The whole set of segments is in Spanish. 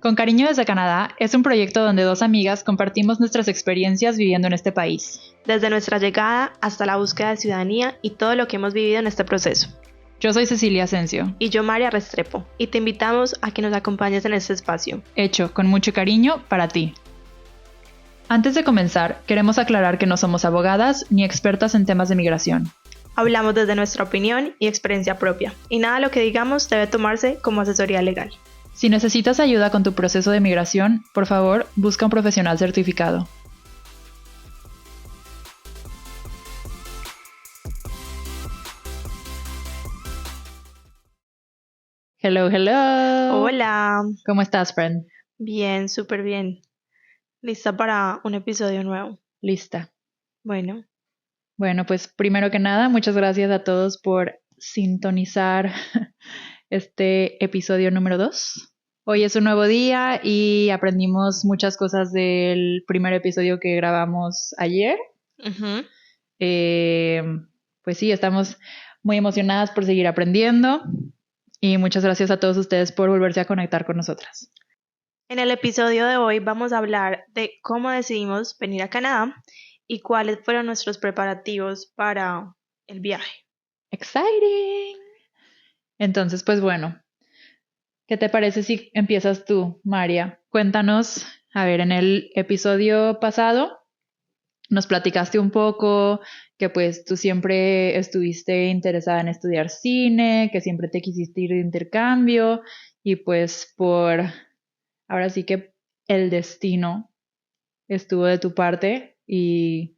Con Cariño desde Canadá es un proyecto donde dos amigas compartimos nuestras experiencias viviendo en este país. Desde nuestra llegada hasta la búsqueda de ciudadanía y todo lo que hemos vivido en este proceso. Yo soy Cecilia Asensio. Y yo María Restrepo, y te invitamos a que nos acompañes en este espacio. Hecho con mucho cariño para ti. Antes de comenzar, queremos aclarar que no somos abogadas ni expertas en temas de migración. Hablamos desde nuestra opinión y experiencia propia, y nada de lo que digamos debe tomarse como asesoría legal. Si necesitas ayuda con tu proceso de migración, por favor, busca un profesional certificado. Hello, hello. Hola. ¿Cómo estás, friend? Bien, súper bien. ¿Lista para un episodio nuevo? Lista. Bueno, pues primero que nada, muchas gracias a todos por sintonizar este episodio número 2. Hoy es un nuevo día y aprendimos muchas cosas del primer episodio que grabamos ayer. Pues sí, estamos muy emocionadas por seguir aprendiendo y muchas gracias a todos ustedes por volverse a conectar con nosotras. En el episodio de hoy vamos a hablar de cómo decidimos venir a Canadá y cuáles fueron nuestros preparativos para el viaje. ¡Exciting! Entonces, pues bueno, ¿qué te parece si empiezas tú, María? Cuéntanos, a ver, en el episodio pasado nos platicaste un poco que pues tú siempre estuviste interesada en estudiar cine, que siempre te quisiste ir de intercambio y pues ahora sí que el destino estuvo de tu parte y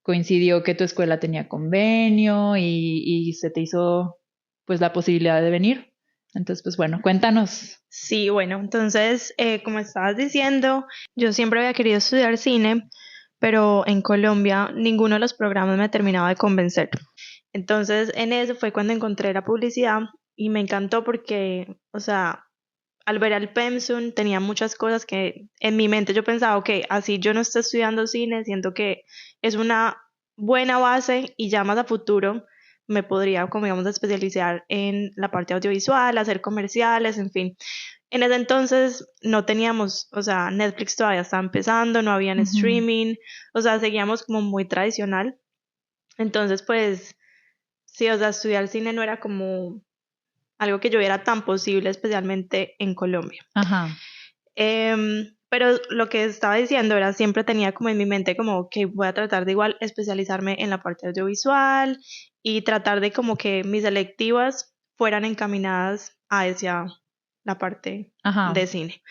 coincidió que tu escuela tenía convenio y se te hizo pues la posibilidad de venir. Entonces, pues bueno, cuéntanos. Sí, bueno, entonces, como estabas diciendo, yo siempre había querido estudiar cine, pero en Colombia ninguno de los programas me terminaba de convencer. Entonces, en eso fue cuando encontré la publicidad y me encantó porque, o sea, al ver el pensum tenía muchas cosas que en mi mente yo pensaba, ok, así yo no estoy estudiando cine, siento que es una buena base y ya más a futuro me podría, como digamos, especializar en la parte audiovisual, hacer comerciales, en fin. En ese entonces no teníamos, o sea, Netflix todavía estaba empezando, no había streaming, o sea, seguíamos como muy tradicional. Entonces, pues, sí, o sea, estudiar cine no era como algo que yo viera tan posible, especialmente en Colombia. Ajá. Pero lo que estaba diciendo era, siempre tenía como en mi mente como que voy a tratar de igual especializarme en la parte audiovisual y tratar de como que mis selectivas fueran encaminadas hacia la parte Ajá. de cine.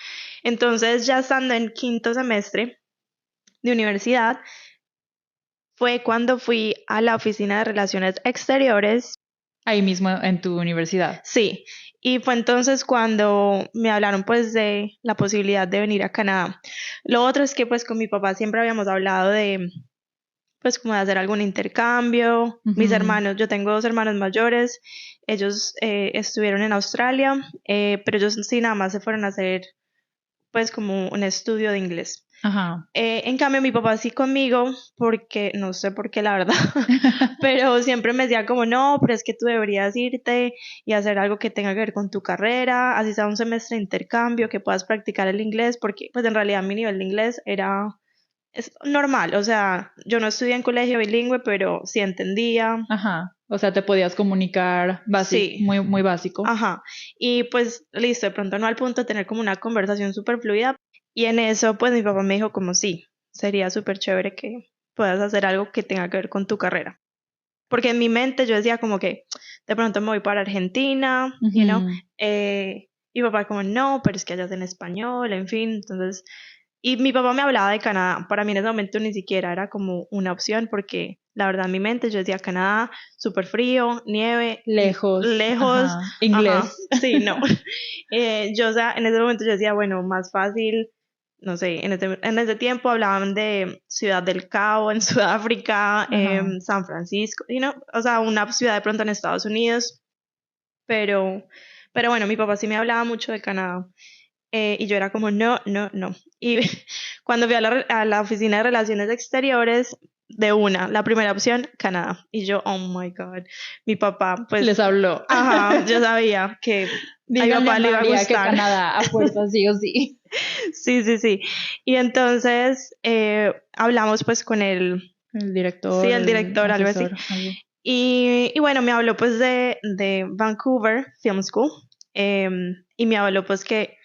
Entonces, ya estando en quinto semestre de universidad, fue cuando fui a la oficina de relaciones exteriores. Ahí mismo en tu universidad. Sí, y fue entonces cuando me hablaron pues de la posibilidad de venir a Canadá. Lo otro es que pues con mi papá siempre habíamos hablado de pues como de hacer algún intercambio. Mis hermanos, yo tengo dos hermanos mayores, ellos estuvieron en Australia, pero ellos sí nada más se fueron a hacer pues como un estudio de inglés. Ajá. En cambio, mi papá sí conmigo, porque no sé por qué la verdad, pero siempre me decía como, no, pero es que tú deberías irte y hacer algo que tenga que ver con tu carrera, así sea un semestre de intercambio, que puedas practicar el inglés, porque pues en realidad mi nivel de inglés es normal, o sea, yo no estudié en colegio bilingüe, pero sí entendía. Ajá. O sea, te podías comunicar Sí. muy, muy básico. Ajá. Y pues listo, de pronto no al punto de tener como una conversación súper fluida. Y en eso, pues mi papá me dijo como sí, sería súper chévere que puedas hacer algo que tenga que ver con tu carrera. Porque en mi mente yo decía como que de pronto me voy para Argentina, you know. Y papá como no, pero es que allá es en español, en fin. Entonces, y mi papá me hablaba de Canadá. Para mí en ese momento ni siquiera era como una opción porque la verdad en mi mente yo decía Canadá, súper frío, nieve, Lejos. lejos, Ajá. Inglés. Ajá, sí, no. Yo, o sea, en ese momento yo decía, bueno, más fácil, no sé, en ese tiempo hablaban de Ciudad del Cabo en Sudáfrica, San Francisco, you know, o sea, una ciudad de pronto en Estados Unidos, pero, pero bueno, mi papá sí me hablaba mucho de Canadá. Y yo era como, no, no, no. Y cuando fui a la oficina de relaciones exteriores, de una, la primera opción, Canadá. Y yo, oh my God, mi papá, pues, Les habló. ajá, yo sabía que a mi Díganle papá a le iba a María que gustar. Canadá a fuerza sí o sí. Sí, sí, sí. Y entonces hablamos pues con el, El sí, director, el el director, algo así. asesor, algo. Y bueno, me habló pues de Vancouver Film School, y me habló pues que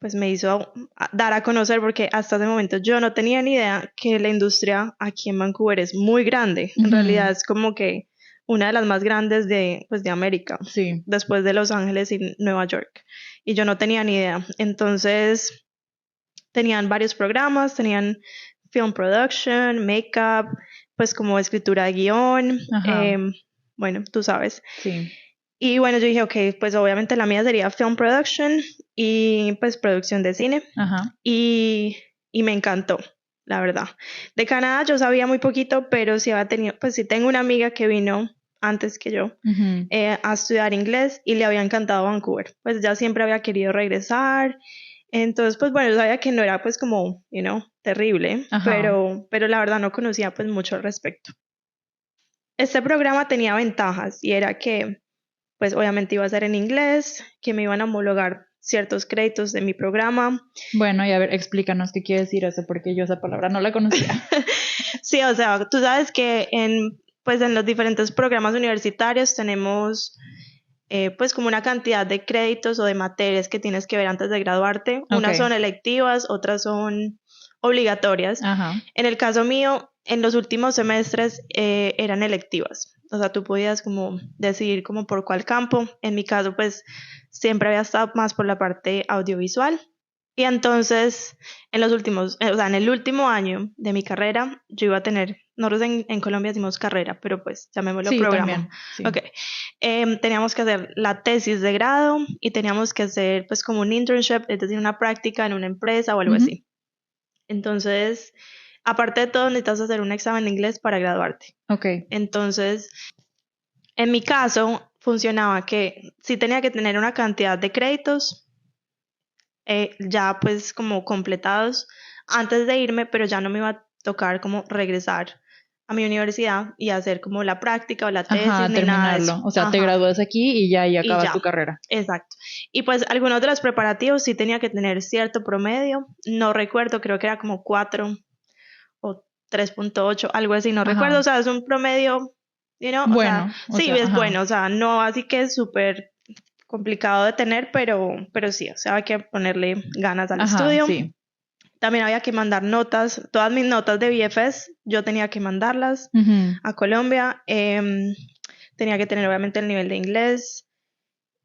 pues me hizo dar a conocer porque hasta ese momento yo no tenía ni idea que la industria aquí en Vancouver es muy grande. En realidad es como que una de las más grandes de, pues, de América, Sí. después de Los Ángeles y Nueva York. Y yo no tenía ni idea. Entonces tenían varios programas, tenían film production, makeup, pues como escritura de guión, Ajá. bueno, tú sabes. Sí. Y bueno, yo dije, ok, pues obviamente la mía sería film production y pues producción de cine. Ajá. Y me encantó, la verdad. De Canadá yo sabía muy poquito, pero sí había tenido, pues sí tengo una amiga que vino antes que yo Ujú. a estudiar inglés y le había encantado Vancouver. Pues ya siempre había querido regresar. Entonces, pues bueno, yo sabía que no era pues como, terrible, Ajá. pero la verdad no conocía pues mucho al respecto. Este programa tenía ventajas y era que pues obviamente iba a ser en inglés, que me iban a homologar ciertos créditos de mi programa. Bueno, y a ver, explícanos qué quiere decir eso, porque yo esa palabra no la conocía. Sí, o sea, tú sabes que pues en los diferentes programas universitarios tenemos pues como una cantidad de créditos o de materias que tienes que ver antes de graduarte. Unas son Ok. electivas, otras son obligatorias. Ajá. En el caso mío, en los últimos semestres eran electivas. O sea, tú podías como decidir como por cuál campo. En mi caso, pues siempre había estado más por la parte audiovisual. Y entonces, en los últimos, o sea, en el último año de mi carrera, yo iba a tener, nosotros en Colombia decimos carrera, pero pues llamémoslo Sí, programa. también. Sí. Ok. Teníamos que hacer la tesis de grado y teníamos que hacer pues como un internship, es decir, una práctica en una empresa o algo Ujú. así. Entonces, aparte de todo, necesitas hacer un examen de inglés para graduarte. Ok. Entonces, en mi caso, funcionaba que sí tenía que tener una cantidad de créditos ya pues como completados antes de irme, pero ya no me iba a tocar como regresar a mi universidad y hacer como la práctica o la tesis Ajá, ni nada de eso. terminarlo. O sea, te Ajá, gradúas aquí y ya ahí y acabas tu ya, carrera. exacto. Y pues algunos de los preparativos sí tenía que tener cierto promedio, no recuerdo, creo que era como 4 o 3.8, algo así, no recuerdo, o Ajá. sea, es un promedio, o sea, Bueno, o sí, sea, es ajá. bueno, o sea, no así que es súper complicado de tener, pero sí, o sea, hay que ponerle ganas al Ajá, estudio. sí. También había que mandar notas, todas mis notas de BFS, yo tenía que mandarlas Ujú. a Colombia. Tenía que tener obviamente el nivel de inglés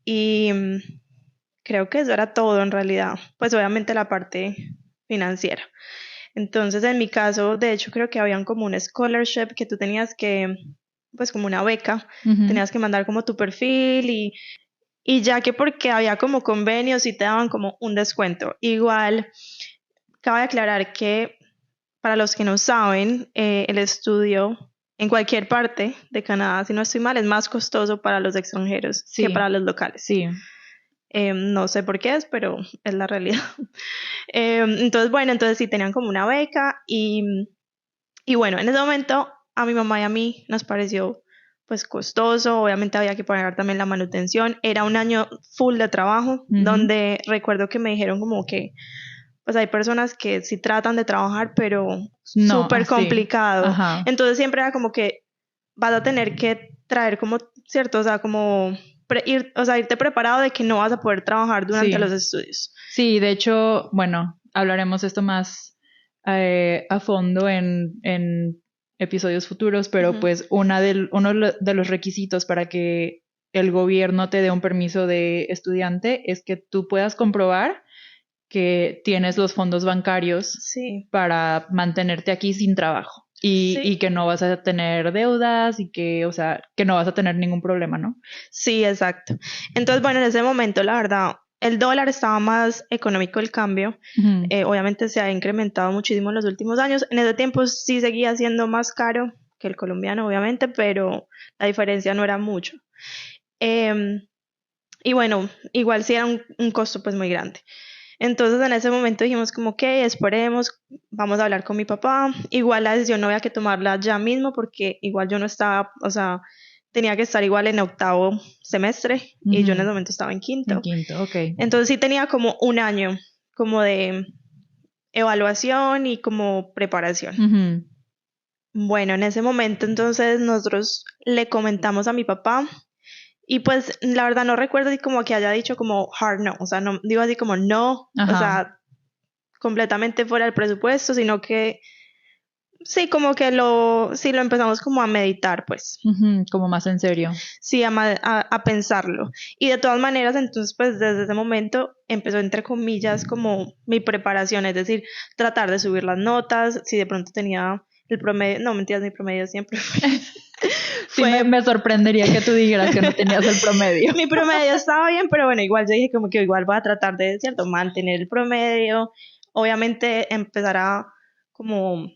y creo que eso era todo en realidad. Pues obviamente la parte financiera. Entonces, en mi caso, de hecho, creo que habían como un scholarship que tú tenías que, pues como una beca, Ujú. tenías que mandar como tu perfil y ya que porque había como convenios y te daban como un descuento. Igual, cabe aclarar que para los que no saben, el estudio en cualquier parte de Canadá, si no estoy mal, es más costoso para los extranjeros que para Sí, los locales. sí. No sé por qué es, pero es la realidad. Entonces, bueno, entonces sí tenían como una beca y bueno, en ese momento a mi mamá y a mí nos pareció pues costoso, obviamente había que pagar también la manutención, era un año full de trabajo, Ujú. donde recuerdo que me dijeron como que pues hay personas que sí tratan de trabajar, pero No, súper así. complicado. Ajá. Entonces siempre era como que vas a tener que traer como, cierto, o sea, como o sea, irte preparado de que no vas a poder trabajar durante Sí. los estudios. Sí, de hecho, bueno, hablaremos esto más a fondo en episodios futuros, pero Ujú. pues uno de los requisitos para que el gobierno te dé un permiso de estudiante es que tú puedas comprobar que tienes los fondos bancarios Sí, para mantenerte aquí sin trabajo y sí, que no vas a tener deudas y que, o sea, que no vas a tener ningún problema, ¿no? sí, exacto. Entonces, bueno, en ese momento, la verdad, el dólar estaba más económico el cambio. Ujú. Obviamente se ha incrementado muchísimo en los últimos años. En ese tiempo sí seguía siendo más caro que el colombiano, obviamente, pero la diferencia no era mucho. Em, y bueno, igual sí era un costo pues muy grande. Entonces en ese momento dijimos como, ok, esperemos, vamos a hablar con mi papá. Igual la decisión no había que tomarla ya mismo porque igual yo no estaba, o sea, tenía que estar igual en octavo semestre y yo en ese Ujú. momento estaba en En quinto. quinto, ok. Entonces sí tenía como un año como de evaluación y como preparación. Ujú. Bueno, en ese momento entonces nosotros le comentamos a mi papá y pues la verdad no recuerdo así como que haya dicho como hard no, o sea, no digo así como no, o Ajá. sea, completamente fuera del presupuesto, sino que sí, como que sí lo empezamos como a meditar, pues, Ujú. Como más en serio. sí, a pensarlo. Y de todas maneras, entonces, pues desde ese momento empezó, entre comillas, como mi preparación, es decir, tratar de subir las notas, si de pronto tenía el promedio, no, mentiras, mi promedio siempre Sí, me, fue me sorprendería que tú dijeras que no tenías el promedio. mi promedio estaba bien, pero bueno, igual yo dije como que igual voy a tratar de, cierto, mantener el promedio, obviamente empezar a como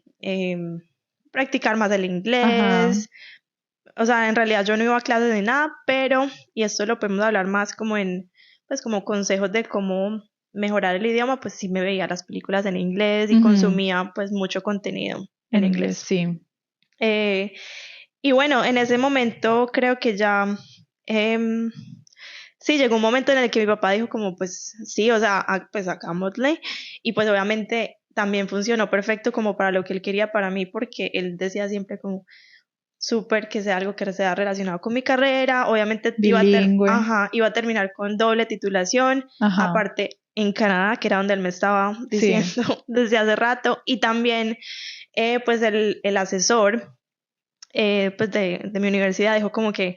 practicar más el Ajá. inglés, o sea, en realidad yo no iba a clases ni nada, pero, y esto lo podemos hablar más como en, pues como consejos de cómo mejorar el idioma, pues sí me veía las películas en inglés y Ujú. consumía pues mucho contenido en En inglés, inglés. sí. Eh, y bueno, en ese momento creo que ya, em, sí, llegó un momento en el que mi papá dijo como, pues sí, o sea, pues hagámosle. Y pues obviamente también funcionó perfecto como para lo que él quería para mí, porque él decía siempre como súper que sea algo que sea relacionado con mi carrera. Obviamente Bilingüe. iba a terminar con doble titulación, Ajá. aparte en Canadá, que era donde él me estaba diciendo Sí. desde hace rato. Y también pues el asesor pues de mi universidad dijo como que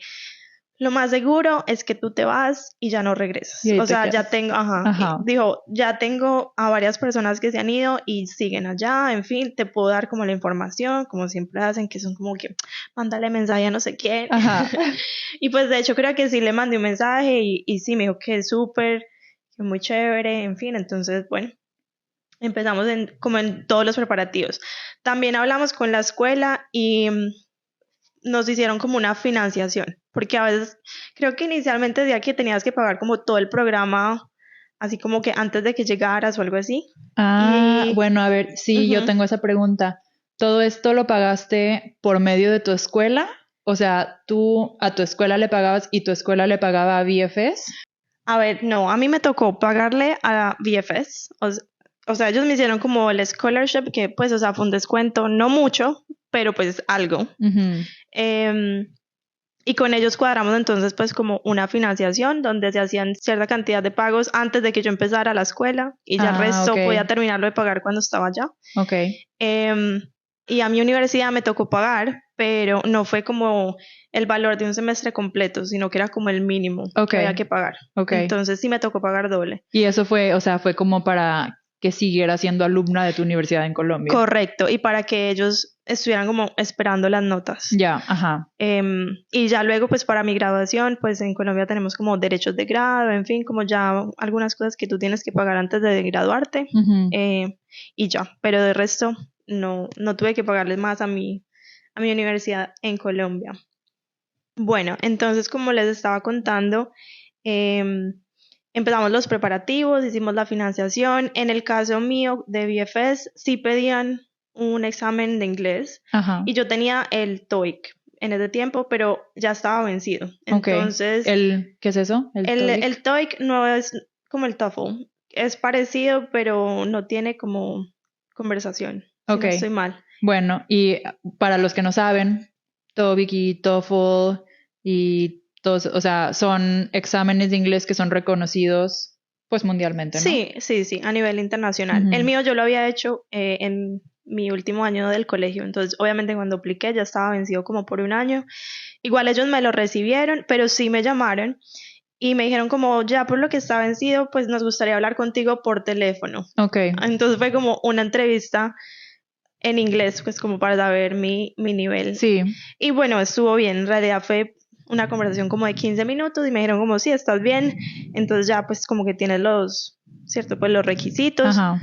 lo más seguro es que tú te vas y ya no Y regresas. ahí O te sea, ya quedas. tengo, ajá, Ajá. dijo, ya tengo a varias personas que se han ido y siguen allá, en fin, te puedo dar como la información, como siempre hacen, que son como que, mándale mensaje a no sé quién. Ajá. Y pues de hecho creo que sí le mandé un mensaje y sí me dijo que es súper, que muy chévere, en fin, entonces, bueno. Empezamos como en todos los preparativos. También hablamos con la escuela y nos hicieron como una financiación, porque a veces creo que inicialmente decía que tenías que pagar como todo el programa, así como que antes de que llegaras o algo así. Ah, Y bueno, a ver, sí, yo ujú. tengo esa pregunta. ¿Todo esto lo pagaste por medio de tu escuela? O sea, tú a tu escuela le pagabas y tu escuela le pagaba a VFS. A ver, no, a mí me tocó pagarle a VFS, o sea, ellos me hicieron como el scholarship, que pues, o sea, fue un descuento, no mucho, pero pues algo. Ujú. Em, Y con ellos cuadramos entonces pues como una financiación donde se hacían cierta cantidad de pagos antes de que yo empezara la escuela y ya el Ah, ok, resto podía terminarlo de pagar cuando estaba allá. ok, Em, y a mi universidad me tocó pagar, pero no fue como el valor de un semestre completo, sino que era como el mínimo ok, que había que pagar. ok. Entonces sí me tocó pagar doble. Y eso fue, o sea, fue como para que siguieras siendo alumna de tu universidad en Colombia. Correcto, y para que ellos estuvieran como esperando las notas. Ya, ajá. Y ya luego, pues para mi graduación, pues en Colombia tenemos como derechos de grado, en fin, como ya algunas cosas que tú tienes que pagar antes de graduarte. Ujú. Y ya, pero de resto no tuve que pagarles más a mi universidad en Colombia. Bueno, entonces como les estaba contando, em, empezamos los preparativos, hicimos la financiación. En el caso mío de BFS, sí pedían un examen de inglés Ajá. y yo tenía el TOEIC en ese tiempo, pero ya estaba vencido. Ok. Entonces, ¿Qué es eso? ¿El el TOEIC? TOEIC no es como el TOEFL, es parecido, pero no tiene como conversación, si Ok. no estoy mal. Bueno, y para los que no saben, TOEIC y TOEFL y todos, o sea, son exámenes de inglés que son reconocidos pues mundialmente, ¿no? Sí, sí, sí, a nivel internacional. El Ujú. mío yo lo había hecho en mi último año del colegio, entonces obviamente cuando apliqué ya estaba vencido como por un año. Igual ellos me lo recibieron, pero sí me llamaron y me dijeron como ya por lo que está vencido, pues nos gustaría hablar contigo por teléfono. Ok. Entonces fue como una entrevista en inglés, pues como para saber mi nivel. Sí. Y bueno, estuvo bien, en realidad fue una conversación como de 15 minutos y me dijeron como sí, estás bien, entonces ya pues como que tienes ¿cierto? Pues los requisitos. Ajá.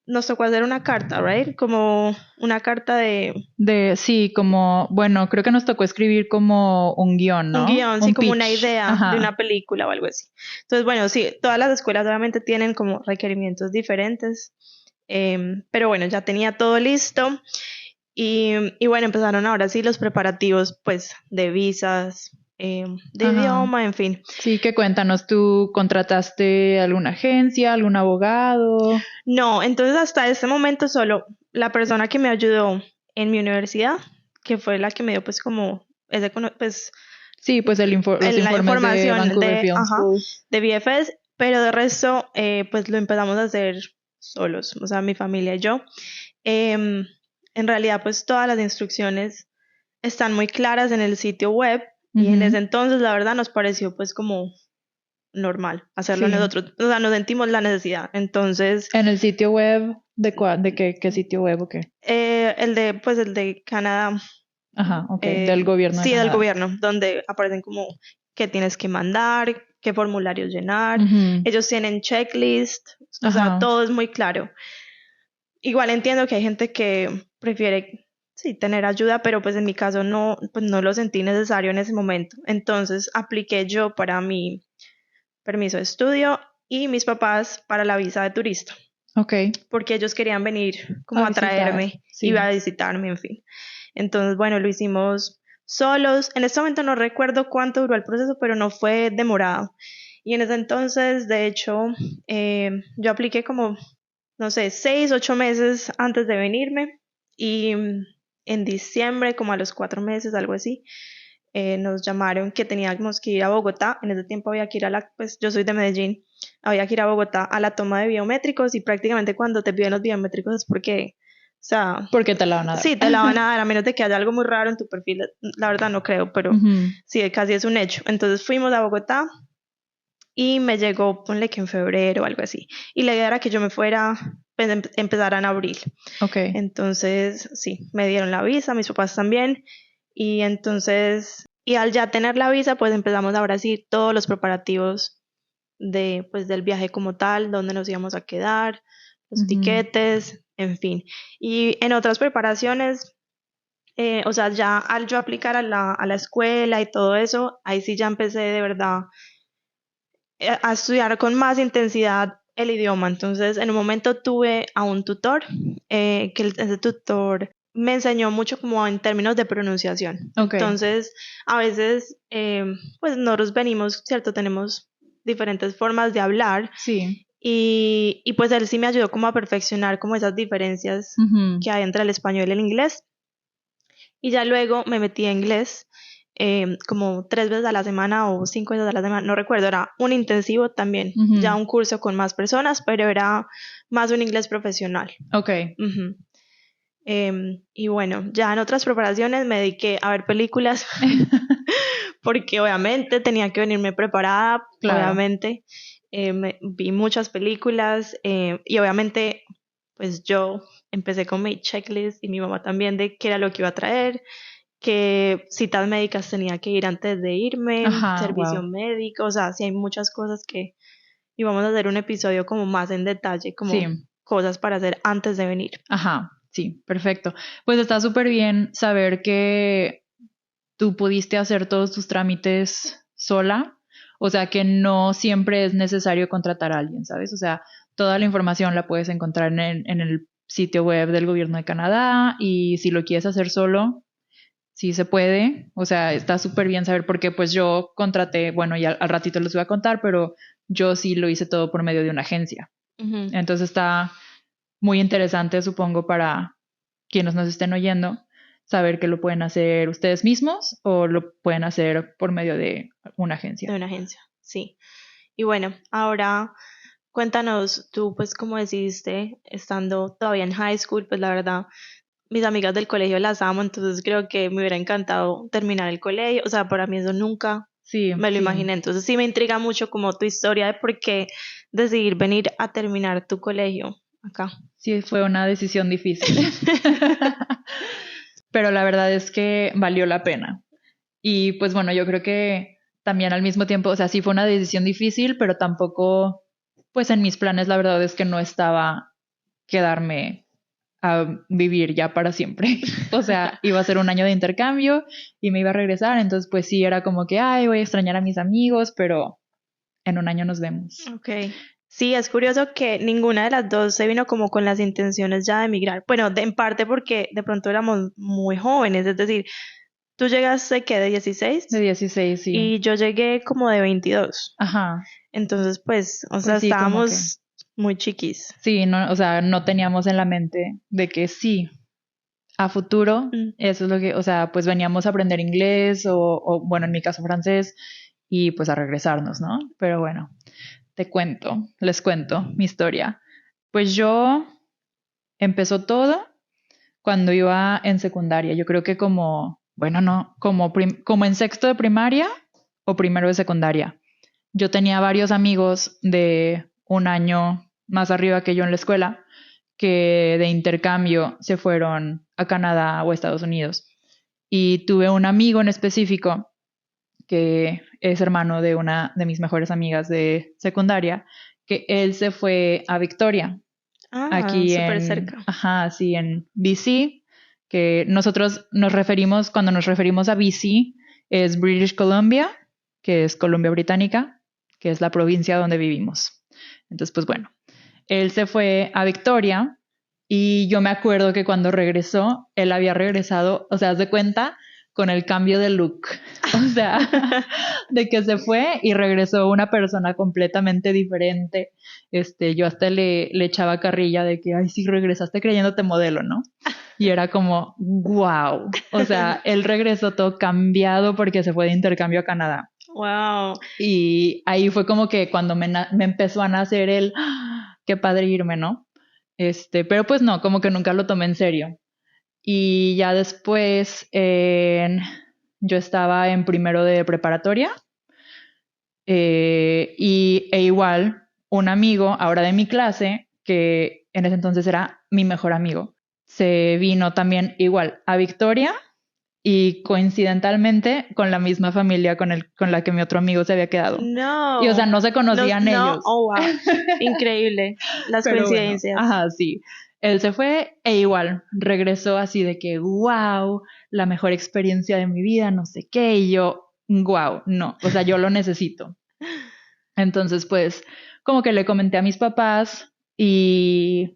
Nos tocó hacer una carta, ¿right? Como una carta de Sí, como, bueno, creo que nos tocó escribir como un guión, un ¿no? guión, sí, Un como una pitch. idea de Ajá. una película o algo así. Entonces, bueno, sí, todas las escuelas obviamente tienen como requerimientos diferentes, pero bueno, ya tenía todo listo y bueno, empezaron ahora sí los preparativos, pues, de visas, de Ajá. idioma, en fin. Sí, que cuéntanos, ¿tú contrataste alguna agencia, algún abogado? No, entonces hasta este momento solo la persona que me ayudó en mi universidad, que fue la que me dio pues como pues Sí, pues los la informes de información Vancouver de, Film ajá, School. de BFS, pero de resto, pues lo empezamos a hacer solos, o sea, mi familia y yo. Em, en realidad, pues todas las instrucciones están muy claras en el sitio web y en ese Ujú. entonces, la verdad, nos pareció pues como normal hacerlo Sí. nosotros, o sea, nos sentimos la necesidad. Entonces, ¿En el sitio web de qué sitio web o qué? pues el de Canadá, Ajá, ok, del gobierno de sí, del Canadá. gobierno, donde aparecen como qué tienes que mandar, qué formularios llenar. Ujú. Ellos tienen checklist, o sea, Ajá. todo es muy claro. Igual entiendo que hay gente que prefiere, sí, tener ayuda, pero pues en mi caso no, pues no lo sentí necesario en ese momento. Entonces apliqué yo para mi permiso de estudio y mis papás para la visa de turista, Ok, porque ellos querían venir a como a visitar, traerme y a sí. visitarme, en fin. Entonces, bueno, lo hicimos solos. En este momento no recuerdo cuánto duró el proceso, pero no fue demorado. Y en ese entonces, de hecho, yo apliqué como, no sé, 6, 8 meses antes de venirme y en diciembre, como a los 4 meses, algo así, nos llamaron que teníamos que ir a Bogotá. En ese tiempo había que ir pues yo soy de Medellín, había que ir a Bogotá a la toma de biométricos y prácticamente cuando te piden los biométricos es porque, o sea, ¿Por qué te la van a dar? sí, te la van a dar a menos de que haya algo muy raro en tu perfil. La verdad no creo, pero Ujú. sí, casi es un hecho. Entonces fuimos a Bogotá y me llegó, ponle que en febrero o algo así. Y la idea era que yo me fuera, pues empezar en abril. Ok. Entonces, sí, me dieron la visa, mis papás también. Y entonces, y al ya tener la visa, pues empezamos ahora sí todos los preparativos pues del viaje como tal, dónde nos íbamos a quedar, los Ujú. tiquetes, en fin. Y en otras preparaciones, o sea, ya al yo aplicar a la escuela y todo eso, ahí sí ya empecé de verdad a estudiar con más intensidad el idioma. Entonces, en un momento tuve a un tutor, ese tutor me enseñó mucho como en términos de pronunciación. Ok, Entonces, a veces, pues nosotros venimos, ¿cierto? Tenemos diferentes formas de hablar sí. y pues él sí me ayudó como a perfeccionar como esas diferencias Ujú. que hay entre el español y el inglés. Y ya luego me metí a inglés como 3 veces a la semana o 5 veces a la semana, no recuerdo, era un intensivo también, ya Ujú. un curso con más personas, pero era más un inglés profesional. Ok, Ujú. Y bueno, ya en otras preparaciones me dediqué a ver películas porque obviamente tenía que venirme preparada, claro. obviamente. Vi muchas películas y obviamente pues yo empecé con mi checklist y mi mamá también de qué era lo que iba a traer, qué citas médicas tenía que ir antes de irme, Ajá, servicio wow. médico, o sea, sí hay muchas cosas que y vamos a hacer un episodio como más en detalle, como Sí, cosas para hacer antes de venir. ajá, sí, perfecto. Pues está súper bien saber que tú pudiste hacer todos tus trámites sola, o sea que no siempre es necesario contratar a alguien, ¿sabes? O sea, toda la información la puedes encontrar en el sitio web del gobierno de Canadá y si lo quieres hacer solo, sí se puede, o sea, está súper bien saber porque pues yo contraté, bueno, ya al ratito les voy a contar, pero yo sí lo hice todo por medio de una agencia. Ujú, Entonces está muy interesante, supongo, para quienes nos estén oyendo, saber que lo pueden hacer ustedes mismos o lo pueden hacer por medio de una de agencia. una agencia, sí. Y bueno, ahora cuéntanos tú, pues, cómo decidiste, estando todavía en high school, pues la verdad, mis amigas del colegio las amo, entonces creo que me hubiera encantado terminar el colegio, o sea, para mí eso nunca Sí, me lo sí, imaginé, entonces sí me intriga mucho como tu historia de por qué decidir venir a terminar tu colegio acá. sí fue una decisión difícil. Pero la verdad es que valió la pena. Y pues bueno, yo creo que también al mismo tiempo, o sea, sí fue una decisión difícil, pero tampoco, pues en mis planes la verdad es que no estaba quedarme a vivir ya para siempre. O sea, iba a ser un año de intercambio y me iba a regresar, entonces pues sí, era como que, ay, voy a extrañar a mis amigos, pero en un año nos vemos. Ok. Sí, es curioso que ninguna de las dos se vino como con las intenciones ya de emigrar. Bueno, en parte porque de pronto éramos muy jóvenes, es decir, tú llegaste que de 16 De 16, sí. y yo llegué como de 22. Ajá. Entonces, pues, o sea, Pues sí, como que. estábamos muy chiquis. Sí, no, o sea, no teníamos en la mente de que sí, a futuro, Mm. eso es lo que, o sea, pues veníamos a aprender inglés o bueno, en mi caso francés, y pues a regresarnos, ¿no? Pero bueno, les cuento mi historia. Pues yo empezó todo cuando iba en secundaria. Yo creo que como, bueno, no, como en sexto de primaria o primero de secundaria. Yo tenía varios amigos de un año más arriba que yo en la escuela que de intercambio se fueron a Canadá o Estados Unidos. Y tuve un amigo en específico que es hermano de una de mis mejores amigas de secundaria, que él se fue a Victoria, Ah, aquí súper en, cerca. ajá, sí, en BC, que nosotros nos referimos, cuando nos referimos a BC, es British Columbia, que es Columbia Británica, que es la provincia donde vivimos. Entonces, pues bueno, él se fue a Victoria y yo me acuerdo que cuando regresó, él había regresado, o sea, haz de cuenta, con el cambio de look. O sea, de que se fue y regresó una persona completamente diferente. Yo hasta le echaba carrilla de que, ay, sí, regresaste creyéndote modelo, ¿no? Y era como, wow. O sea, él regresó todo cambiado porque se fue de intercambio a Canadá. Wow. Y ahí fue como que cuando me empezó a nacer el, ¡ah! Qué padre irme, ¿no? Pero pues no, como que nunca lo tomé en serio. Y ya después yo estaba en primero de preparatoria e igual un amigo ahora de mi clase, que en ese entonces era mi mejor amigo, se vino también igual a Victoria y coincidentalmente con la misma familia con la que mi otro amigo se había quedado. Y o sea, No. no se No, conocían no, ellos. oh, wow. Increíble. Las Pero bueno, coincidencias. ajá, sí. Él se fue e igual regresó así de que, wow, la mejor experiencia de mi vida, no sé qué, y yo, wow, no, o sea, yo lo necesito. Entonces, pues, como que le comenté a mis papás y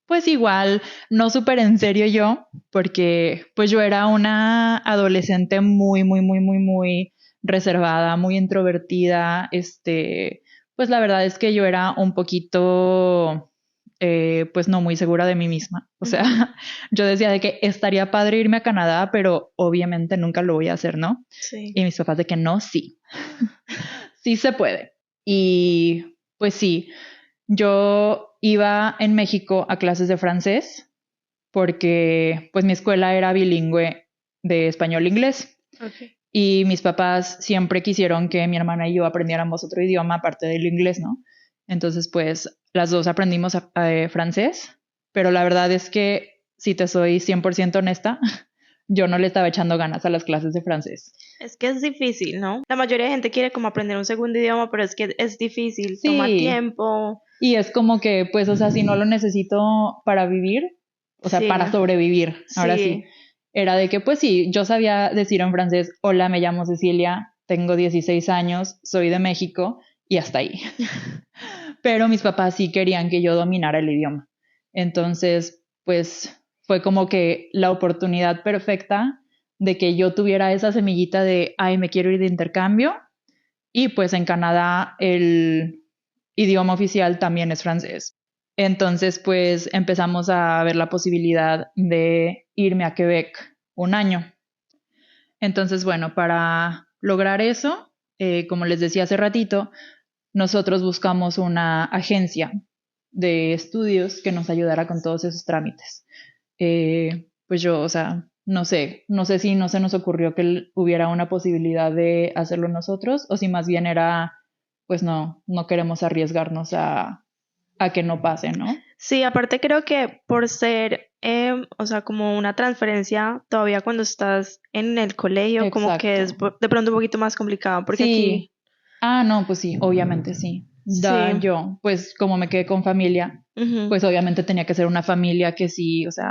pues igual, no súper en serio yo, porque pues yo era una adolescente muy, muy, muy, muy, muy reservada, muy introvertida. Pues la verdad es que yo era un poquito, pues no muy segura de mí misma. O sea, yo decía de que estaría padre irme a Canadá, pero obviamente nunca lo voy a hacer, ¿no? Sí. Y mis papás de que no, sí, sí se puede. Y pues sí, yo iba en México a clases de francés porque pues mi escuela era bilingüe de español e inglés Okay. y mis papás siempre quisieron que mi hermana y yo aprendiéramos otro idioma aparte del inglés, ¿no? Entonces pues las dos aprendimos francés, pero la verdad es que si te soy 100% honesta, yo no le estaba echando ganas a las clases de francés. Es que es difícil, ¿no? La mayoría de gente quiere como aprender un segundo idioma, pero es que es difícil, toma Sí, tiempo. y es como que, pues, o sea, si no lo necesito para vivir, o sea, Sí, para sobrevivir, ahora sí, sí. era de que, pues sí, yo sabía decir en francés, hola, me llamo Cecilia, tengo 16 años, soy de México, y hasta ahí. Pero mis papás sí querían que yo dominara el idioma. Entonces, pues, fue como que la oportunidad perfecta de que yo tuviera esa semillita de, ay, me quiero ir de intercambio, y pues en Canadá el idioma oficial también es francés. Entonces, pues empezamos a ver la posibilidad de irme a Quebec un año. Entonces, bueno, para lograr eso, como les decía hace ratito, nosotros buscamos una agencia de estudios que nos ayudara con todos esos trámites. Pues yo, o sea, no sé si no se nos ocurrió que hubiera una posibilidad de hacerlo nosotros o si más bien era, pues no queremos arriesgarnos a que no pase, ¿no? Sí, aparte creo que por ser, o sea, como una transferencia, todavía cuando estás en el colegio, como que Exacto. es de pronto un poquito más complicado, porque aquí, Sí. Ah, no, pues sí, obviamente sí. Sí. yo, pues como me quedé con familia, Ujú. pues obviamente tenía que ser una familia que sí, o sea,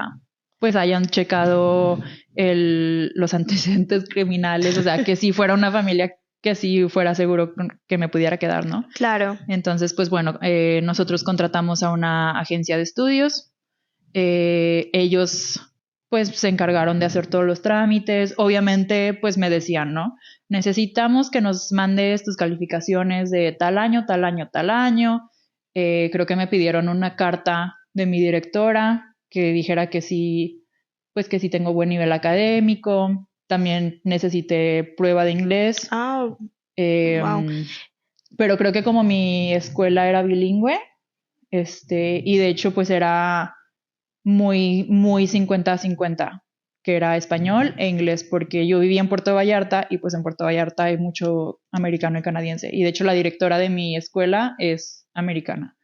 pues hayan checado los antecedentes criminales, o sea, que sí fuera una familia que sí fuera seguro que me pudiera quedar, ¿no? Claro. Entonces, pues bueno, nosotros contratamos a una agencia de estudios. Ellos pues se encargaron de hacer todos los trámites. Obviamente, pues me decían, ¿no? Necesitamos que nos mandes tus calificaciones de tal año, tal año, tal año. Creo que me pidieron una carta de mi directora que dijera que sí, pues que sí tengo buen nivel académico. También necesité prueba de inglés. Ah, wow. Eh, pero creo que como mi escuela era bilingüe, y de hecho pues era muy, muy 50-50, que era español e inglés, porque yo vivía en Puerto Vallarta y pues en Puerto Vallarta hay mucho americano y canadiense. Y de hecho la directora de mi escuela es americana.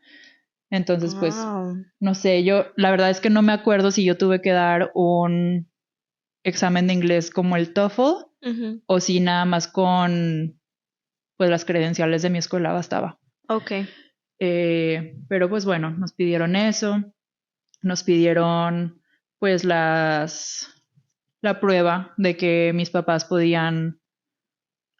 Entonces, pues, Wow. no sé, yo la verdad es que no me acuerdo si yo tuve que dar un examen de inglés como el TOEFL Ujú. o si nada más con pues las credenciales de mi escuela bastaba. Ok. Pero pues bueno, nos pidieron eso, nos pidieron pues la prueba de que mis papás podían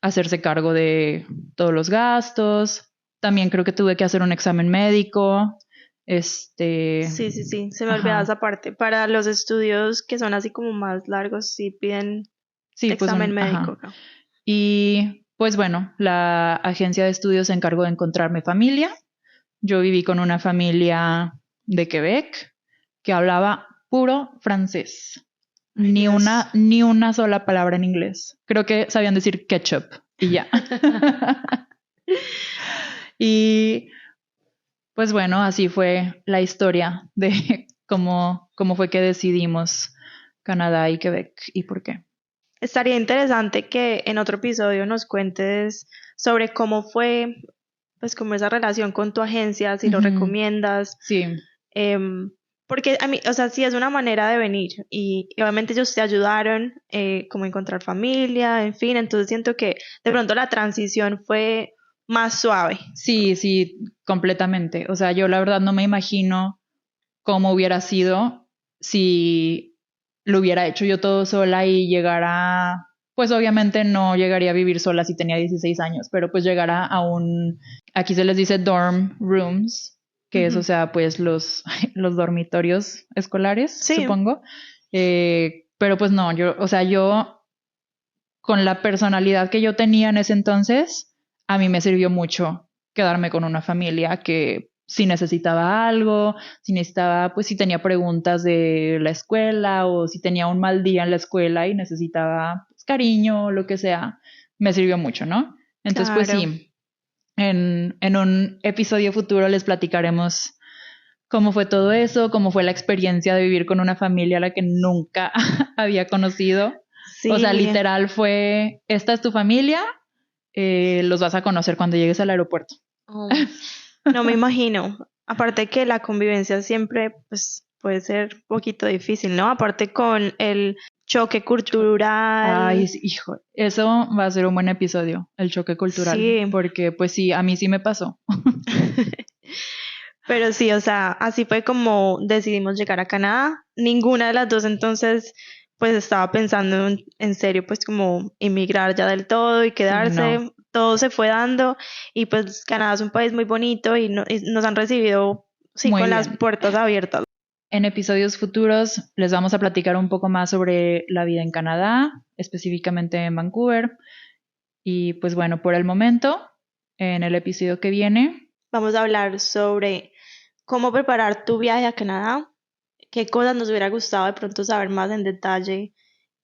hacerse cargo de todos los gastos. También creo que tuve que hacer un examen médico. Sí, sí, sí. Se me olvidaba Ajá. esa parte. Para los estudios que son así como más largos, sí piden Sí, pues examen médico ajá. acá. Y pues bueno, la agencia de estudios se encargó de encontrarme familia. Yo viví con una familia de Quebec que hablaba puro francés. Ay, Dios. Ni una sola palabra en inglés. Creo que sabían decir ketchup y ya. Y pues bueno, así fue la historia de cómo fue que decidimos Canadá y Quebec y por qué. Estaría interesante que en otro episodio nos cuentes sobre cómo fue, pues, como esa relación con tu agencia, si lo Ujú. recomiendas. Sí, em, Porque a mí, o sea, sí es una manera de venir y obviamente ellos te ayudaron, como a encontrar familia, en fin, entonces siento que de pronto la transición fue más suave. sí, sí, completamente. O sea, yo la verdad no me imagino cómo hubiera sido si lo hubiera hecho yo todo sola y llegara, pues obviamente no llegaría a vivir sola si tenía 16 años, pero pues llegara a aquí se les dice dorm rooms, que es, o Ujú. sea, pues los dormitorios escolares, Sí, supongo. Pero pues no, o sea, yo con la personalidad que yo tenía en ese entonces, a mí me sirvió mucho quedarme con una familia que si necesitaba algo, si necesitaba, pues si tenía preguntas de la escuela o si tenía un mal día en la escuela y necesitaba pues, cariño o lo que sea, me sirvió mucho, ¿no? Entonces, pues claro. sí, en un episodio futuro les platicaremos cómo fue todo eso, cómo fue la experiencia de vivir con una familia a la que nunca había conocido. O sea, Sí, literal fue, esta es tu familia, los vas a conocer cuando llegues al aeropuerto. um, no me imagino. Aparte que la convivencia siempre, pues, puede ser un poquito difícil, ¿no? Aparte con el choque Ay, cultural. sí, hijo, eso va a ser un buen episodio, el choque cultural, Sí. porque pues sí, a mí sí me pasó. Pero sí, o sea, así fue como decidimos llegar a Canadá. Ninguna de las dos entonces, pues estaba pensando en serio, pues como emigrar ya del todo y Sí, no, quedarse. Todo se fue dando y pues Canadá es un país muy bonito y nos han recibido, sí, muy con las bien. puertas abiertas. En episodios futuros les vamos a platicar un poco más sobre la vida en Canadá, específicamente en Vancouver. Y pues bueno, por el momento, en el episodio que viene, Vamos a hablar sobre cómo preparar tu viaje a Canadá, qué cosas nos hubiera gustado de pronto saber más en detalle,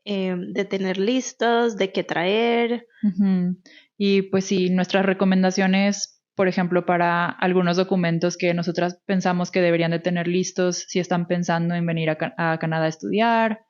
de tener listos, de qué traer. ujú, y pues sí, nuestras recomendaciones, por ejemplo, para algunos documentos que nosotras pensamos que deberían de tener listos si están pensando en venir a Canadá a estudiar.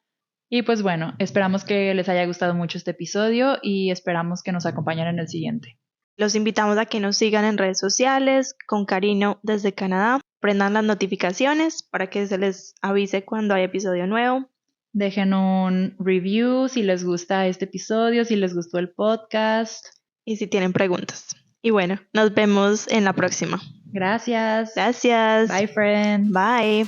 Y pues bueno, esperamos que les haya gustado mucho este episodio y esperamos que nos acompañen en el siguiente. Los invitamos a que nos sigan en redes sociales, con cariño desde Canadá. Prendan las notificaciones para que se les avise cuando hay episodio nuevo. Dejen un review si les gusta este episodio, si les gustó el podcast. Y si tienen preguntas. Y bueno, nos vemos en la próxima. Gracias. Gracias. Bye, friends. Bye.